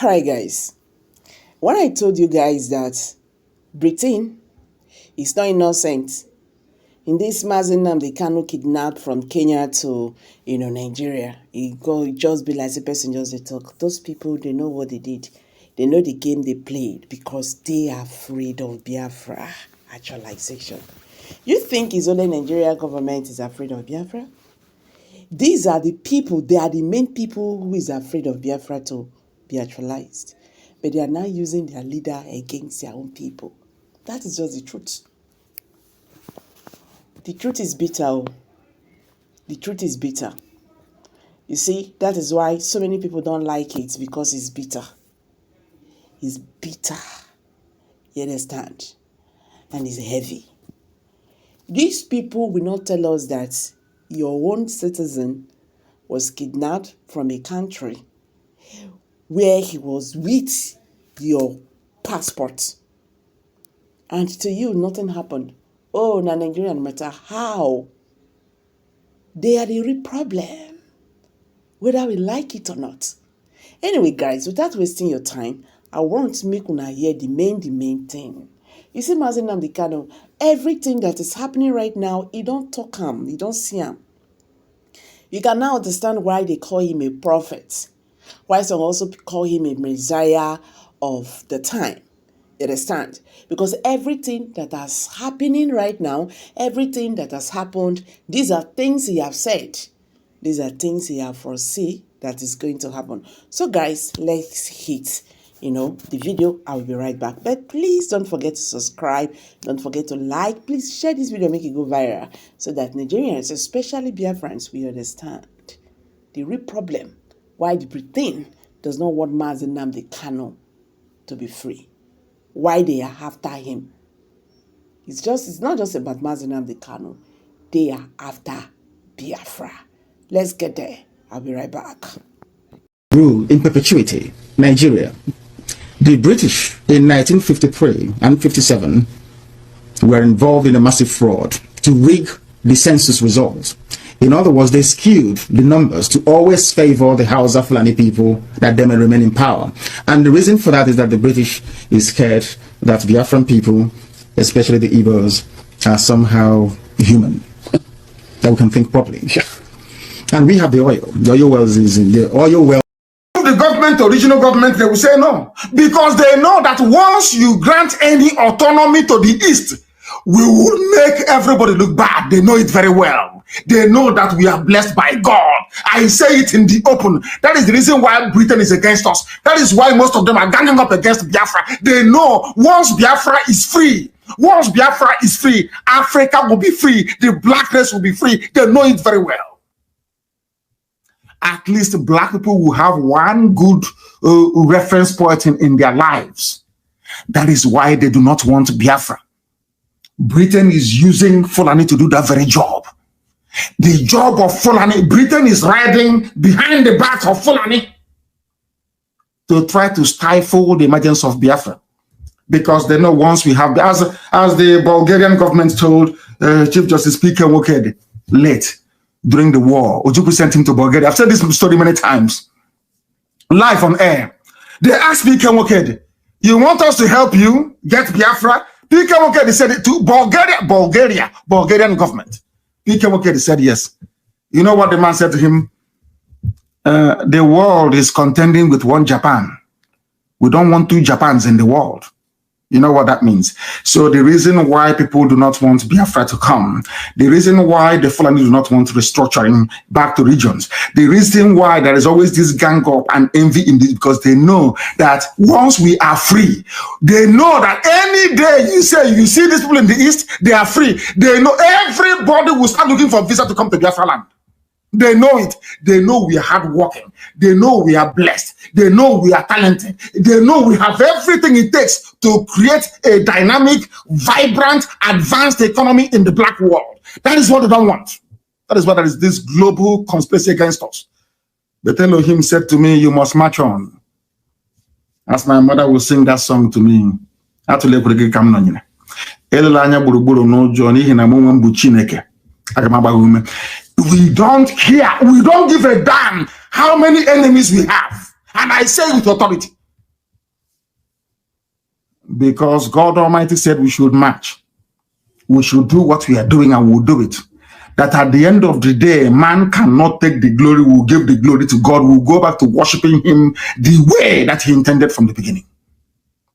Alright guys, when I told you guys that Britain is not innocent in this Nnamdi Kanu kidnapped from Kenya to Nigeria, it just be like the person just they talk. Those people, they know what they did. They know the game they played because they are afraid of Biafra actualization. You think it's only Nigerian government is afraid of Biafra? These are the people, they are the main people who is afraid of Biafra to be actualized. But they are now using their leader against their own people. That is just the truth. The truth is bitter. Oh. The truth is bitter. You see, that is why so many people don't like it, because it's bitter. It's bitter. You understand? And it's heavy. These people will not tell us that your own citizen was kidnapped from a country where he was with your passport. And to you, nothing happened. Oh, na Nigerian, no matter how. They are the real problem, whether we like it or not. Anyway, guys, without wasting your time, I want to make una hear the main thing. You see, Nnamdi Kanu, everything that is happening right now, he don't talk him, he don't see him. You can now understand why they call him a prophet. Why some also call him a messiah of the time. You understand? Because everything that is happening right now, everything that has happened, these are things he have said. These are things he have foresee that is going to happen. So guys, let's hit the video. I'll be right back. But please don't forget to subscribe. Don't forget to like. Please share this video, make it go viral, so that Nigerians, especially Biafrans, will understand the real problem. Why the Britain does not want Nnamdi Kanu to be free. Why they are after him. It's not just about Nnamdi Kanu. They are after Biafra. Let's get there. I'll be right back. Rule in perpetuity, Nigeria. The British in 1953 and 57 were involved in a massive fraud to rig the census results. In other words, they skewed the numbers to always favor the Hausa Fulani people, that they may remain in power. And the reason for that is that the British is scared that Biafran people, especially the Igbos, are somehow human, that we can think properly. And we have the oil. The oil wells is in the oil well. The government, original government, they will say no. Because they know that once you grant any autonomy to the East, we will make everybody look bad. They know it very well. They know that we are blessed by God. I say it in the open. That is the reason why Britain is against us. That is why most of them are ganging up against Biafra. They know once Biafra is free, Africa will be free. The black race will be free. They know it very well. At least black people will have one good reference point in their lives. That is why they do not want Biafra. Britain is using Fulani to do that very job. The job of Fulani, Britain is riding behind the back of Fulani to try to stifle the emergence of Biafra. Because they know once we have, as the Bulgarian government told Chief Justice P.K. Mokedi late during the war, Ojukwu sent him to Bulgaria. I've said this story many times, live on air. They asked P.K. Mokedi, you want us to help you get Biafra? P.K. Mokedi said it to Bulgarian government. P.K. Mokedi said yes. You know what the man said to him? The world is contending with one Japan. We don't want two Japans in the world. You know what that means? So the reason why people do not want Biafra to come, the reason why the Fulani do not want restructuring back to regions, the reason why there is always this gang up and envy in this, because they know that once we are free, they know that any day you see these people in the East, they are free. They know everybody will start looking for visa to come to Biafra land. They know it. They know we are hardworking. They know we are blessed. They know we are talented. They know we have everything it takes to create a dynamic, vibrant, advanced economy in the black world. That is what they don't want. That is why there is this global conspiracy against us. But Elohim said to me, you must march on. As my mother will sing that song to me. We don't care. We don't give a damn how many enemies we have. And I say with authority, because God Almighty said we should march. We should do what we are doing and we'll do it. That at the end of the day, man cannot take the glory. We'll give the glory to God. We'll go back to worshiping him the way that he intended from the beginning.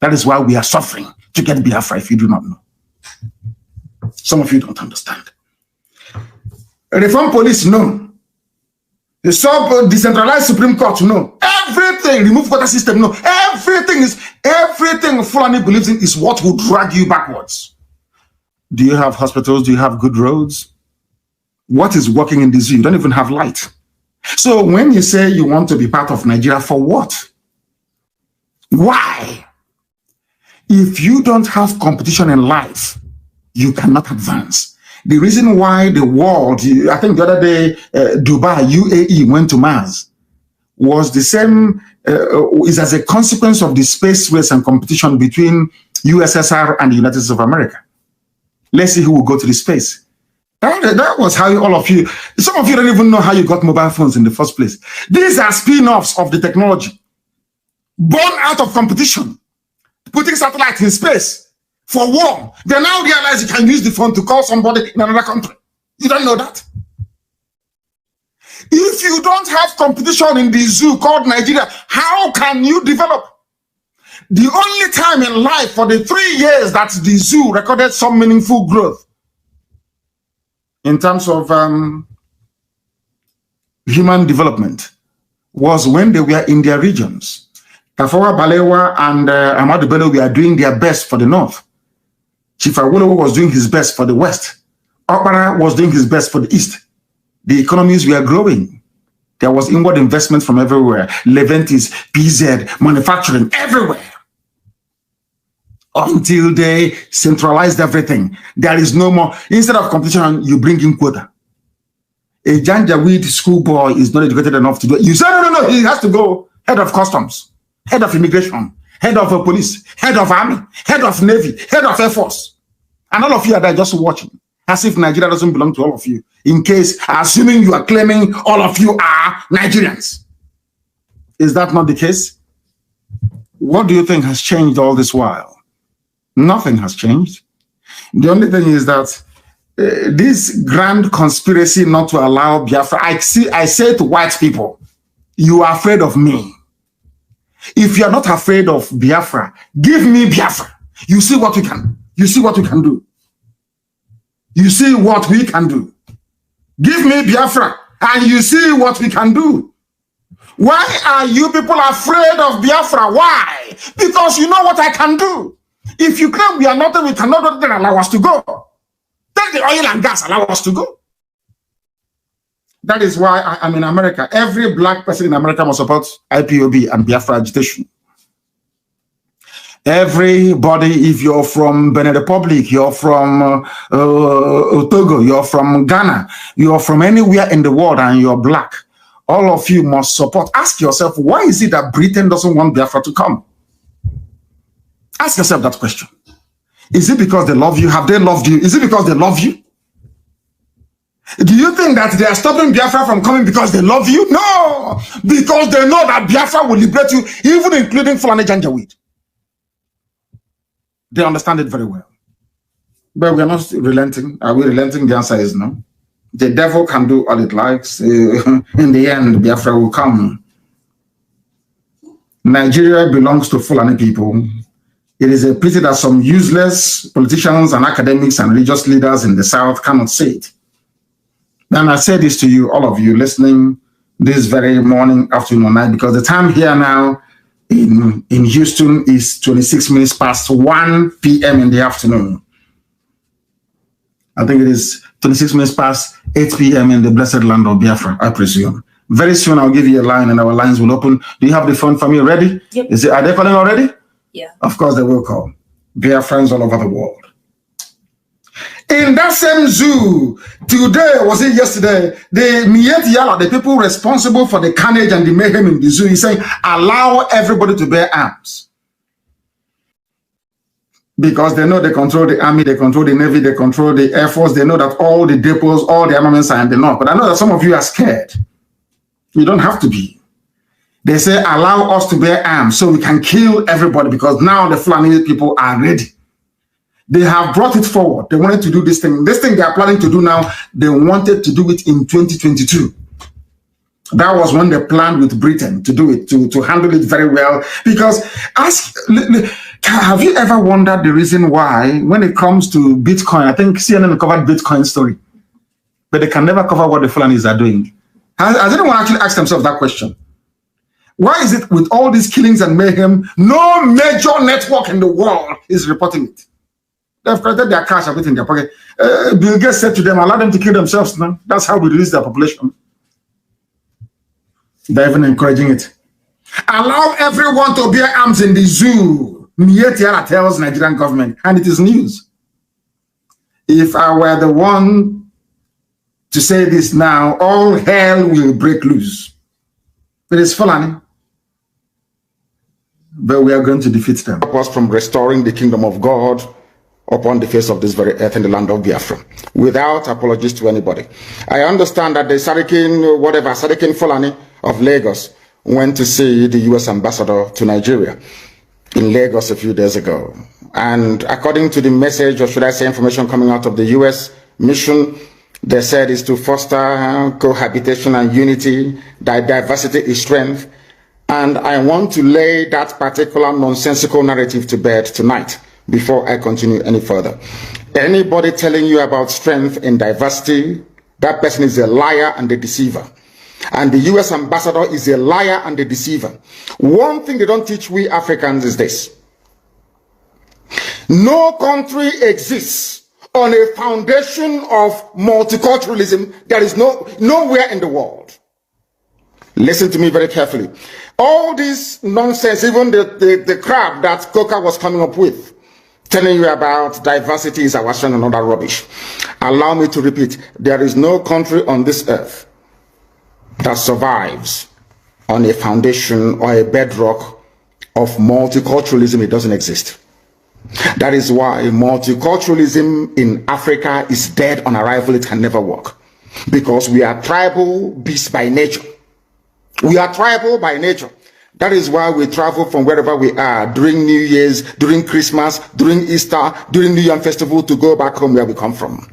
That is why we are suffering to get Biafra, if you do not know. Some of you don't understand. Reform police, no. The sub-decentralized Supreme Court, no. Everything, remove quota system, no. Everything Fulani believes in is what will drag you backwards. Do you have hospitals? Do you have good roads? What is working in the zoo? You don't even have light. So when you say you want to be part of Nigeria, for what? Why? If you don't have competition in life, you cannot advance. The reason why the world, I think the other day, Dubai, UAE went to Mars, was the same, is as a consequence of the space race and competition between USSR and the United States of America. Let's see who will go to the space. That was how all of you, some of you don't even know how you got mobile phones in the first place. These are spin-offs of the technology, born out of competition, putting satellites in space for war. They now realize you can use the phone to call somebody in another country. You don't know that? If you don't have competition in the zoo called Nigeria, how can you develop? The only time in life for the 3 years that the zoo recorded some meaningful growth in terms of human development was when they were in their regions. Tafawa Balewa and Ahmadu Bello were doing their best for the north. Chief Awolowo was doing his best for the west. Okpara was doing his best for the east. The economies were growing. There was inward investment from everywhere. Leventis, PZ, manufacturing, everywhere. Until they centralized everything. There is no more. Instead of competition, you bring in quota. A Janjaweed schoolboy is not educated enough to do it. You say, no, he has to go head of customs, head of immigration, head of police, head of army, head of navy, head of air force. And all of you are there just watching, as if Nigeria doesn't belong to all of you, in case, assuming you are claiming all of you are Nigerians. Is that not the case? What do you think has changed all this while? Nothing has changed. The only thing is that this grand conspiracy not to allow Biafra, I say to white people, you are afraid of me. If you are not afraid of Biafra, give me Biafra. You see what we can. You see what we can do. You see what we can do. Give me Biafra, and you see what we can do. Why are you people afraid of Biafra? Why? Because you know what I can do. If you claim we are nothing, we cannot, then allow us to go. Take the oil and gas, allow us to go. That is why I'm in America. Every black person in America must support IPOB and Biafra agitation. Everybody, if you're from Benin Republic, you're from Togo, you're from Ghana, you're from anywhere in the world and you're black, all of you must support. Ask yourself, why is it that Britain doesn't want Biafra to come? Ask yourself that question. Is it because they love you? Have they loved you? Is it because they love you? Do you think that they are stopping Biafra from coming because they love you? No! Because they know that Biafra will liberate you, even including Fulani Janjaweed. They understand it very well. But we are not relenting. Are we relenting? The answer is no. The devil can do all it likes. In the end, Biafra will come. Nigeria belongs to Fulani people. It is a pity that some useless politicians and academics and religious leaders in the South cannot say it. And I say this to you, all of you listening this very morning, afternoon, or night, because the time here now in Houston is 26 minutes past 1 p.m. in the afternoon. I think it is 26 minutes past 8 p.m. in the blessed land of Biafra, I presume. Very soon I'll give you a line and our lines will open. Do you have the phone for me ready? Yep. Are they calling already? Yeah. Of course they will call. Biafrans all over the world. In that same zoo, today, was it yesterday, the Miet Yala, the people responsible for the carnage and the mayhem in the zoo, is saying, allow everybody to bear arms. Because they know they control the army, they control the navy, they control the air force, they know that all the depots, all the armaments are in the north. But I know that some of you are scared. You don't have to be. They say, allow us to bear arms so we can kill everybody because now the Fulani people are ready. They have brought it forward. They wanted to do this thing. This thing they are planning to do now, they wanted to do it in 2022. That was when they planned with Britain to do it, to handle it very well. Because have you ever wondered the reason why, when it comes to Bitcoin, I think CNN covered Bitcoin story, but they can never cover what the Fulanis are doing. Has anyone actually asked themselves that question? Why is it with all these killings and mayhem, no major network in the world is reporting it? They've collected their cash, everything in their pocket. Bill Gates said to them, allow them to kill themselves now. That's how we release their population. They're even encouraging it. Allow everyone to bear arms in the zoo. Mietiara tells Nigerian government, and it is news. If I were the one to say this now, all hell will break loose. It is Fulani. But we are going to defeat them. Us from restoring the kingdom of God upon the face of this very earth in the land of Biafra, without apologies to anybody. I understand that the Sadikin Fulani of Lagos went to see the U.S. ambassador to Nigeria in Lagos a few days ago. And according to the message, or should I say information coming out of the U.S. mission, they said is to foster cohabitation and unity, that diversity is strength. And I want to lay that particular nonsensical narrative to bed tonight before I continue any further. Anybody telling you about strength in diversity, that person is a liar and a deceiver. And the US ambassador is a liar and a deceiver. One thing they don't teach we Africans is this. No country exists on a foundation of multiculturalism. There is nowhere in the world. Listen to me very carefully. All this nonsense, even the crap that Coca was coming up with, telling you about diversity is our strength and all that rubbish. Allow me to repeat, there is no country on this earth that survives on a foundation or a bedrock of multiculturalism. It doesn't exist. That is why multiculturalism in Africa is dead on arrival. It can never work. Because we are tribal beasts by nature. We are tribal by nature. That is why we travel from wherever we are during New Year's, during Christmas, during Easter, during New Year Festival to go back home where we come from.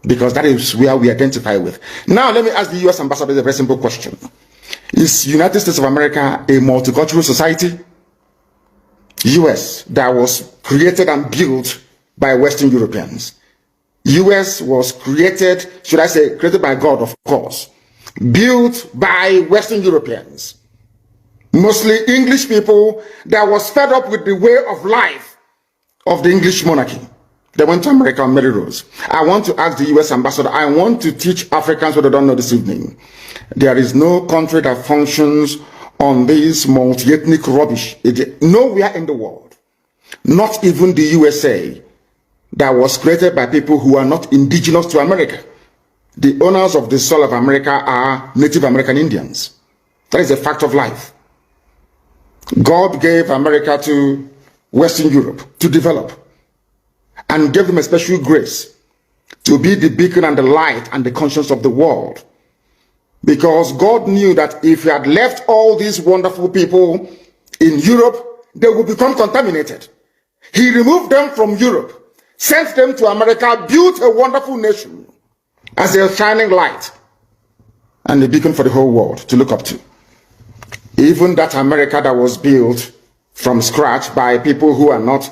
Because that is where we identify with. Now, let me ask the US ambassador a very simple question. Is United States of America a multicultural society? US, that was created and built by Western Europeans. US was created, should I say, created by God, of course. Built by Western Europeans. Mostly English people that was fed up with the way of life of the English monarchy. They went to America on Mary Rose. I want to ask the US ambassador, I want to teach Africans what they don't know this evening. There is no country that functions on this multi-ethnic rubbish. Nowhere in the world. Not even the USA, that was created by people who are not indigenous to America. The owners of the soil of America are Native American Indians. That is a fact of life. God gave America to Western Europe to develop and gave them a special grace to be the beacon and the light and the conscience of the world. Because God knew that if he had left all these wonderful people in Europe, they would become contaminated. He removed them from Europe, sent them to America, built a wonderful nation as a shining light and a beacon for the whole world to look up to. Even that America that was built from scratch by people who are not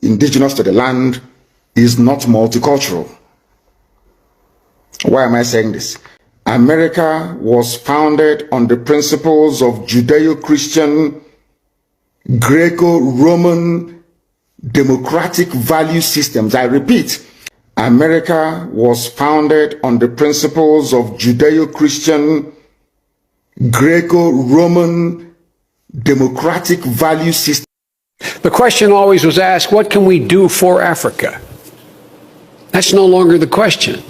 indigenous to the land is not multicultural. Why am I saying this? America was founded on the principles of Judeo-Christian, Greco-Roman, democratic value systems. I repeat, America was founded on the principles of Judeo-Christian, Greco-Roman, democratic value system. The question always was asked, what can we do for Africa? That's no longer the question.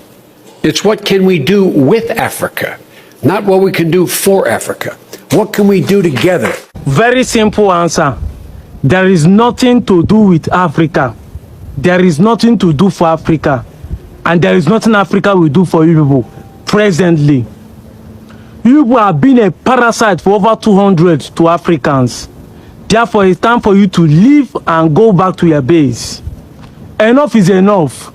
It's what can we do with Africa, not what we can do for Africa. What can we do together? Very simple answer. There is nothing to do with Africa. There is nothing to do for Africa. And there is nothing Africa will do for you people presently. You people have been a parasite for over 200 to Africans. Therefore, it's time for you to leave and go back to your base. Enough is enough.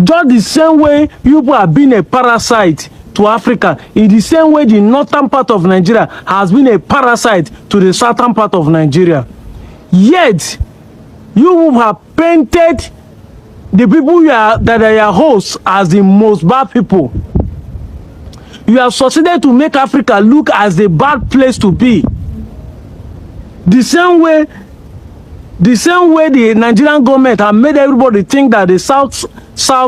Just the same way you people have been a parasite to Africa, in the same way the northern part of Nigeria has been a parasite to the southern part of Nigeria. Yet, you have painted the people that are your hosts as the most bad people. You have succeeded to make Africa look as the bad place to be. The same way the Nigerian government have made everybody think that the south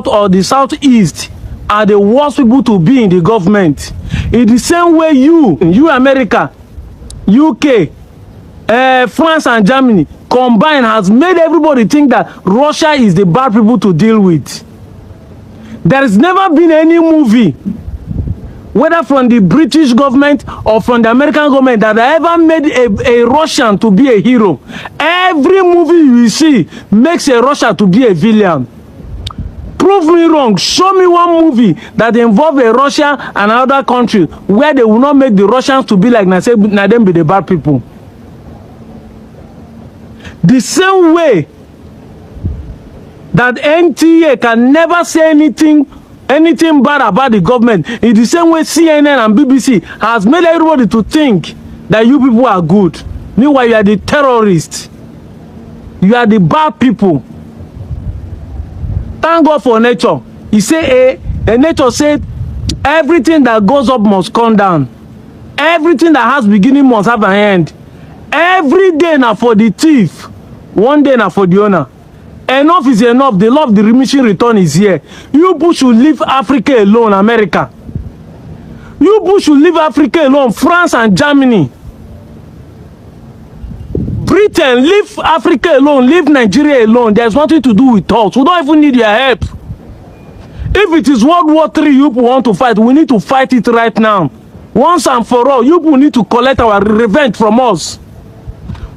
or the southeast are the worst people to be in the government. In the same way you America, UK, France and Germany combined has made everybody think that Russia is the bad people to deal with. There has never been any movie, whether from the British government or from the American government, that ever made a Russian to be a hero. Every movie you see makes a Russian to be a villain. Prove me wrong. Show me one movie that involves a Russia and another country where they will not make the Russians to be like na them be the bad people. The same way that NTA can never say anything bad about the government, in the same way CNN and BBC has made everybody to think that you people are good. Meanwhile, you are the terrorists. You are the bad people. Thank God for nature. He say nature said everything that goes up must come down. Everything that has beginning must have an end. Every day now for the thief, one day now for the owner. Enough is enough. The law of the diminishing return is here. You people should leave Africa alone, America. You people should leave Africa alone, France and Germany. Britain, leave Africa alone, leave Nigeria alone. There's nothing to do with us. We don't even need your help. If it is World War III you people want to fight, we need to fight it right now. Once and for all, you people need to collect our revenge from us.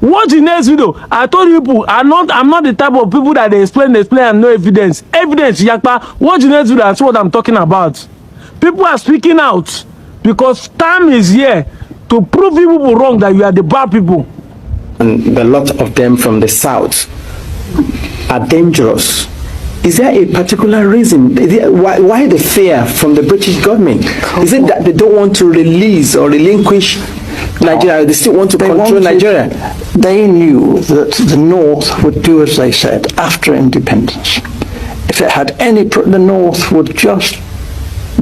Watch the next video. I told you people, I'm not the type of people that they explain and no evidence. Evidence, yakpa. Watch the next video. That's what I'm talking about. People are speaking out because time is here to prove you people wrong that you are the bad people. And a lot of them from the south are dangerous. Is there a particular reason? Why the fear from the British government? Is it that they don't want to release or relinquish Nigeria? They still want to control Nigeria? They knew that the North would do as they said after independence. If it had any, the North would just,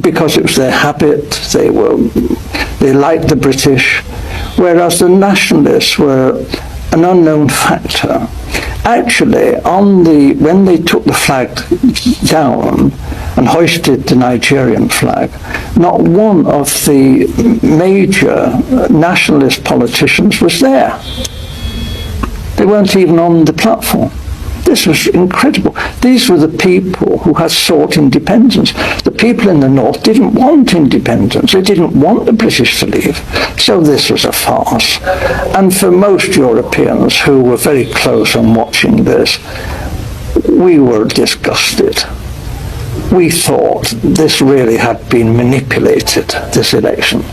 because it was their habit, they liked the British, whereas the nationalists were an unknown factor. Actually, when they took the flag down and hoisted the Nigerian flag, not one of the major nationalist politicians was there. They weren't even on the platform. This was incredible. These were the people who had sought independence. The people in the North didn't want independence. They didn't want the British to leave. So this was a farce. And for most Europeans who were very close on watching this, we were disgusted. We thought this really had been manipulated, this election.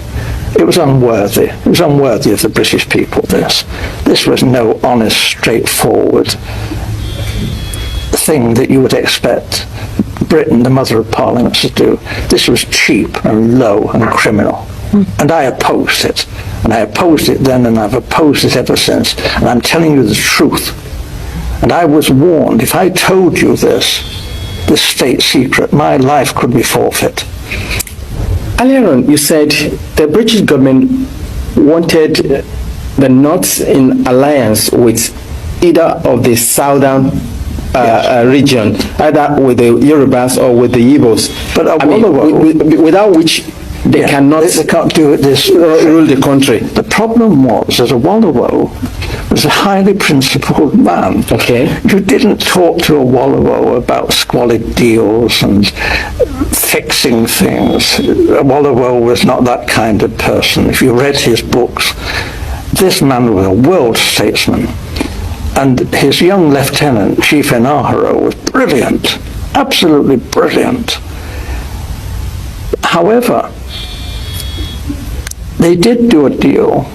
It was unworthy. It was unworthy of the British people, this. This was no honest, straightforward thing that you would expect Britain, the mother of parliaments, to do. This was cheap and low and criminal. And I opposed it. And I opposed it then, and I've opposed it ever since. And I'm telling you the truth. And I was warned, if I told you this state secret, my life could be forfeit. Earlier on, you said the British government wanted the North in alliance with either of the southern region, either with the Yorubas or with the Igbos. But without which they cannot. They can't do it. Rule the country. The problem was that Awolowo was a highly principled man. Okay. You didn't talk to Awolowo about squalid deals and fixing things. Awolowo was not that kind of person. If you read his books, this man was a world statesman. And his young lieutenant, Chief Enaharo, was brilliant, absolutely brilliant. However, They did do a deal.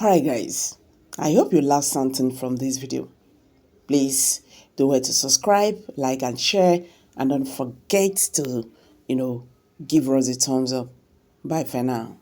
Alright guys, I hope you learned something from this video. Please don't forget to subscribe, like and share, and don't forget to, give us a thumbs up. Bye for now.